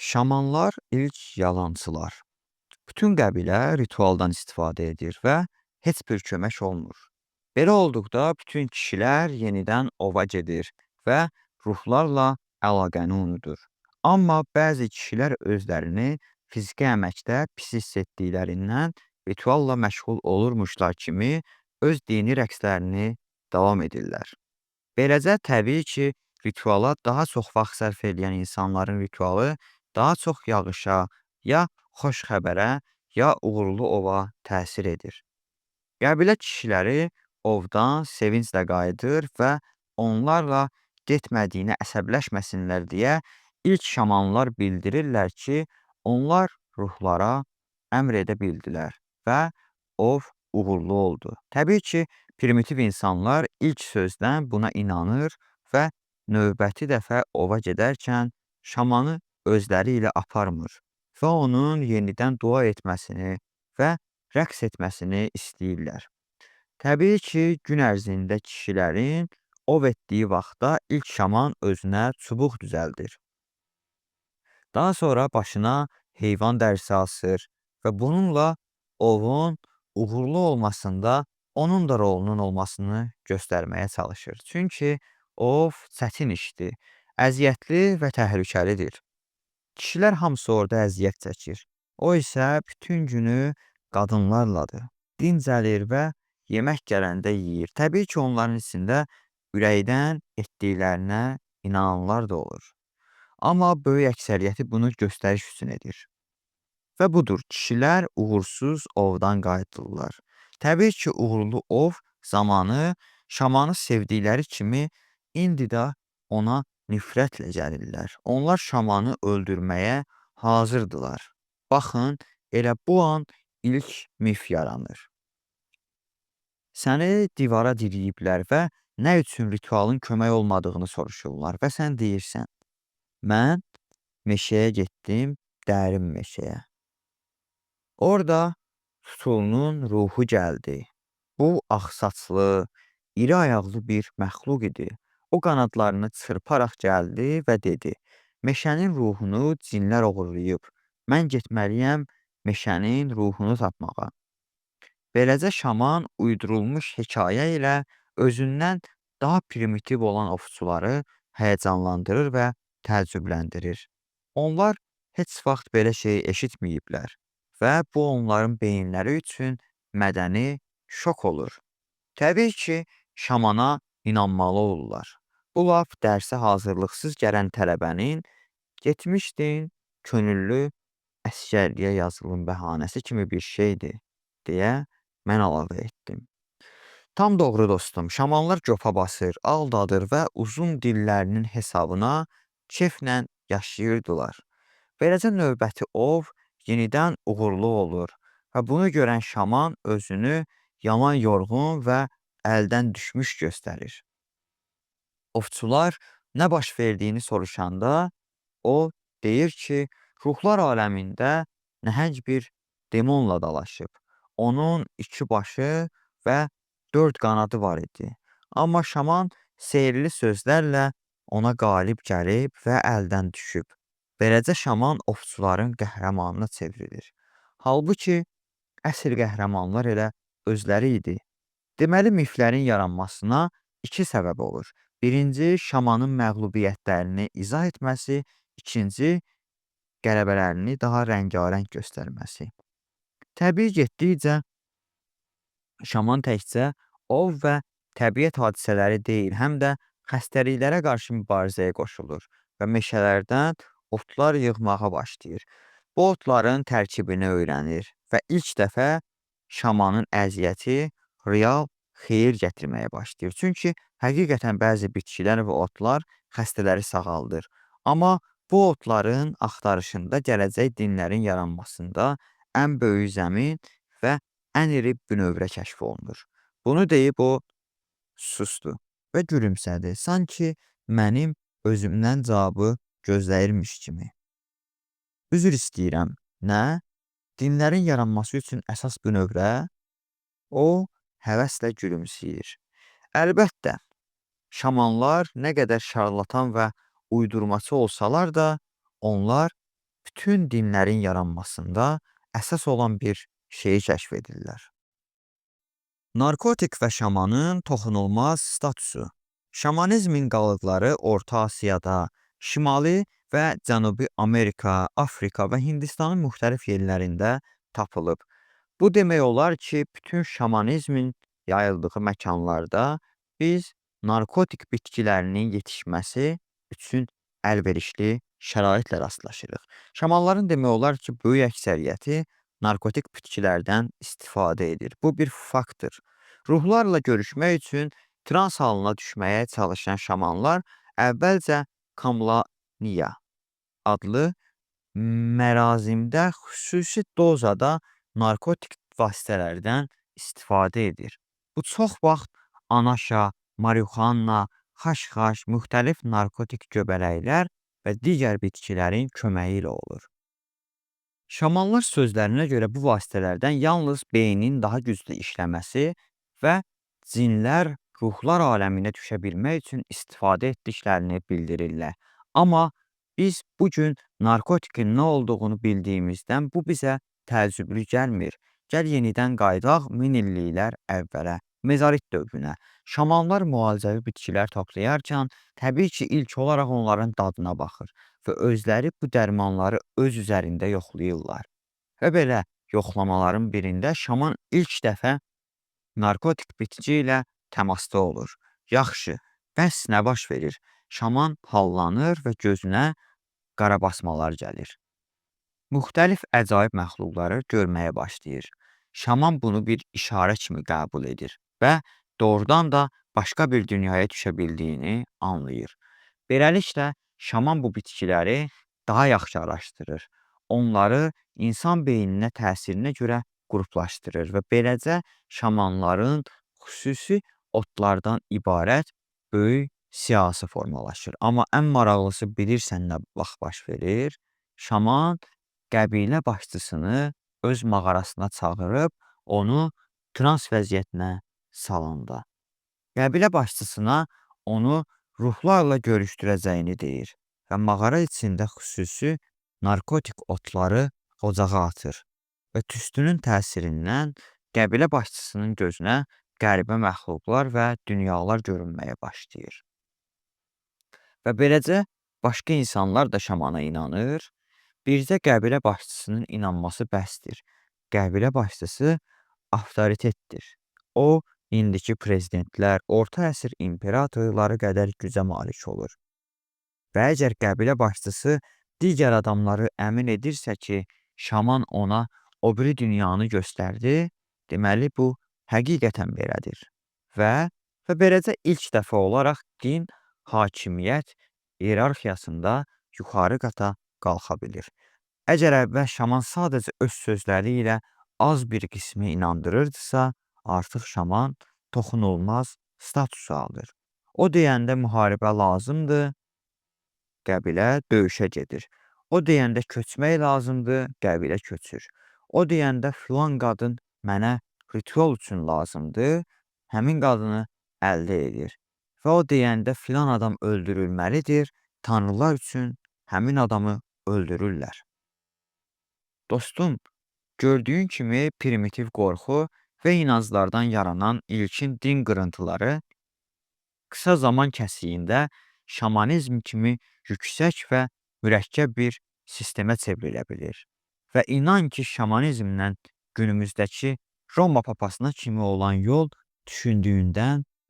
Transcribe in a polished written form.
Şamanlar ilk yalançılar. Bütün qəbilə ritualdan istifadə edir və heç bir kömək olmur. Belə olduqda bütün kişilər yenidən ova gedir və ruhlarla əlaqəni unudur. Amma bəzi kişilər özlərini fiziki əməkdə pis hiss etdiklərindən ritualla məşğul olurmuşlar kimi öz dini rəqslərini davam edirlər. Beləcə, təbii ki, rituala daha çox vaxt sərf edən insanların ritualı daha çox yağışa, ya xoş xəbərə, ya uğurlu ova təsir edir. Qəbilə kişiləri ovdan sevinclə qayıdır və onlarla getmədiyinə əsəbləşməsinlər deyə ilk şamanlar bildirirlər ki, onlar ruhlara əmr edə bildilər və ov uğurlu oldu. Təbii ki, primitiv insanlar ilk sözdən buna inanır və növbəti dəfə ova gedərkən şamanı özləri ilə aparmır və onun yenidən dua etməsini və rəqs etməsini istəyirlər. Təbii ki, gün ərzində kişilərin ov etdiyi vaxtda ilk şaman özünə çubuq düzəldir. Daha sonra başına heyvan dərisi asır və bununla ovun uğurlu olmasında onun da rolunun olmasını göstərməyə çalışır. Çünki ov çətin işdir, əziyyətli və təhlükəlidir. Kişilər hamısı orada əziyyət çəkir. O isə bütün günü qadınlarladır. Dincəlir və yemək gələndə yeyir. Təbii ki, onların içində ürəkdən etdiklərinə inananlar da olur. Amma böyük əksəriyyəti bunu göstəriş üçün edir. Və budur, kişilər uğursuz ovdan qayıtırlar. Təbii ki, uğurlu ov zamanı şamanı sevdikləri kimi indi də ona nifrətlə gəlirlər. Onlar şamanı öldürməyə hazırdılar. Baxın, elə bu an ilk mif yaranır. Səni divara diriyiblər və nə üçün ritualın kömək olmadığını soruşurlar və sən deyirsən, mən meşəyə getdim, dərin meşəyə. Orada tutulunun ruhu gəldi. Bu ağsaçlı, iri ayaqlı bir məxluq idi. O qanadlarını çırparaq gəldi və dedi: "Meşənin ruhunu cinlər oğurlayıb. Mən getməliyəm meşənin ruhunu tapmağa." Beləcə şaman uydurulmuş hekayə ilə özündən daha primitiv olan ovçuları həyəcanlandırır və təəccübləndirir. Onlar heç vaxt belə şey eşitməyiblər və bu onların beyinləri üçün mədəni şok olur. Təbii ki, şamana inanmalı olurlar. Bu laf dərsə hazırlıqsız gələn tələbənin getmişdin, könüllü əsgərliyə yazılım bəhanəsi kimi bir şeydir, deyə mən əlavə etdim. Tam doğru dostum, şamanlar copa basır, aldadır və uzun dillərinin hesabına keflə yaşayırdılar. Beləcə növbəti ov yenidən uğurlu olur və bunu görən şaman özünü yaman yorğun və əldən düşmüş göstərir. Ovçular nə baş verdiyini soruşanda o deyir ki, ruhlar aləmində nəhəng bir demonla dalaşıb. Onun iki başı və dörd qanadı var idi. Amma şaman sehirli sözlərlə ona qalib gəlib və əldən düşüb. Beləcə şaman ovçuların qəhrəmanına çevrilir. Halbuki əsl qəhrəmanlar elə özləri idi. Deməli, miflərin yaranmasına iki səbəb olur. Birinci, şamanın məğlubiyyətlərini izah etməsi, ikinci, qələbələrini daha rəngarəng göstərməsi. Təbii getdikcə şaman təkcə ov və təbiət hadisələri deyil, həm də xəstəliklərə qarşı mübarizəyə qoşulur və meşələrdən otlar yığmağa başlayır. Bu otların tərkibini öyrənir və ilk dəfə şamanın əziyyəti real xeyir gətirməyə başlayır. Çünki həqiqətən bəzi bitkilər və otlar xəstələri sağaldır. Amma bu otların axtarışında gələcək dinlərin yaranmasında ən böyük zəmin və ən iri bünövrə kəşf olunur. Bunu deyib o susdu və gülümsədi. Sanki mənim özümdən cavabı gözləyirmiş kimi. Üzr istəyirəm. Nə? Dinlərin yaranması üçün əsas bünövrə? O həvəslə gülümsəyir. Əlbəttə, şamanlar nə qədər şarlatan və uydurmaçı olsalar da, onlar bütün dinlərin yaranmasında əsas olan bir şeyi kəşf edirlər. Narkotik və şamanın toxunulmaz statusu. Şamanizmin qalıqları Orta Asiyada, Şimali və Cənubi Amerika, Afrika və Hindistanın müxtəlif yerlərində tapılıb. Bu demək olar ki, bütün şamanizmin yayıldığı məkanlarda biz narkotik bitkilərinin yetişməsi üçün əlverişli şəraitlə rastlaşırıq. Şamanların demək olar ki, böyük əksəriyyəti narkotik bitkilərdən istifadə edir. Bu bir faktdır. Ruhlarla görüşmək üçün trans halına düşməyə çalışan şamanlar əvvəlcə Kamlaniya adlı mərazimdə xüsusi dozada narkotik vasitələrdən istifadə edir. Bu çox vaxt anaşa, marixuana, xaşxaş, müxtəlif narkotik göbələklər və digər bitkilərin köməyi ilə olur. Şamanlar sözlərinə görə bu vasitələrdən yalnız beynin daha güclü işləməsi və cinlər ruhlar aləminə düşə bilmək üçün istifadə etdiklərini bildirirlər. Amma biz bu gün narkotikin nə olduğunu bildiyimizdən bu bizə təəccüblü gəlmir. Gəl yenidən qayıdaq 1000 illiklər əvvələ, mezolit dövrünə. Şamanlar müalicəvi bitkilər toplayarkən təbii ki, ilk olaraq onların dadına baxır və özləri bu dərmanları öz üzərində yoxlayırlar. Və belə yoxlamaların birində şaman ilk dəfə narkotik bitki ilə təmasda olur. Yaxşı, bəs nə baş verir? Şaman hallanır və gözünə qarabasmalar gəlir. Müxtəlif əcaib məxluqları görməyə başlayır. Şaman bunu bir işarə kimi qəbul edir və doğrudan da başqa bir dünyaya düşə bildiyini anlayır. Beləliklə, şaman bu bitkiləri daha yaxşı araşdırır. Onları insan beyninə təsirinə görə qruplaşdırır və beləcə şamanların xüsusi otlardan ibarət böyük siyahısı formalaşır. Amma ən maraqlısı bilirsən nə vaxt baş verir? Şaman qəbilə başçısını öz mağarasına çağırıb onu trans vəziyyətinə salanda. Qəbilə başçısına onu ruhlarla görüşdürəcəyini deyir və mağara içində xüsusi narkotik otları ocağa atır və tüstünün təsirindən qəbilə başçısının gözünə qəribə məxluqlar və dünyalar görünməyə başlayır. Və beləcə başqa insanlar da şamana inanır. Bircə qəbilə başçısının inanması bəsdir. Qəbilə başçısı avtoritetdir. O, indiki prezidentlər, orta əsr imperatorları qədər gücə malik olur. Və əgər qəbilə başçısı digər adamları əmin edirsə ki, şaman ona o biri dünyanı göstərdi, deməli bu həqiqətən belədir. Və beləcə ilk dəfə olaraq din, hakimiyyət iyerarxiyasında yuxarı qata qalxa bilir. Əgər əvvəl şaman sadəcə öz sözləri ilə az bir qismi inandırırdısa, artıq şaman toxunulmaz statusu alır. O deyəndə müharibə lazımdır, qəbilə döyüşə gedir. O deyəndə köçmək lazımdır, qəbilə köçür. O deyəndə filan qadın mənə ritual üçün lazımdır, həmin qadını əldə edir. Və o deyəndə filan adam öldürülməlidir, tanrılar üçün həmin adamı öldürürlər. Dostum, gördüyün kimi primitiv qorxu və inanclardan yaranan ilkin din qırıntıları qısa zaman kəsiyində şamanizm kimi yüksək və mürəkkəb bir sistemə çevrilə bilir. Və inan ki, şamanizmlə günümüzdəki Roma papasına kimi olan yol düşündüyündən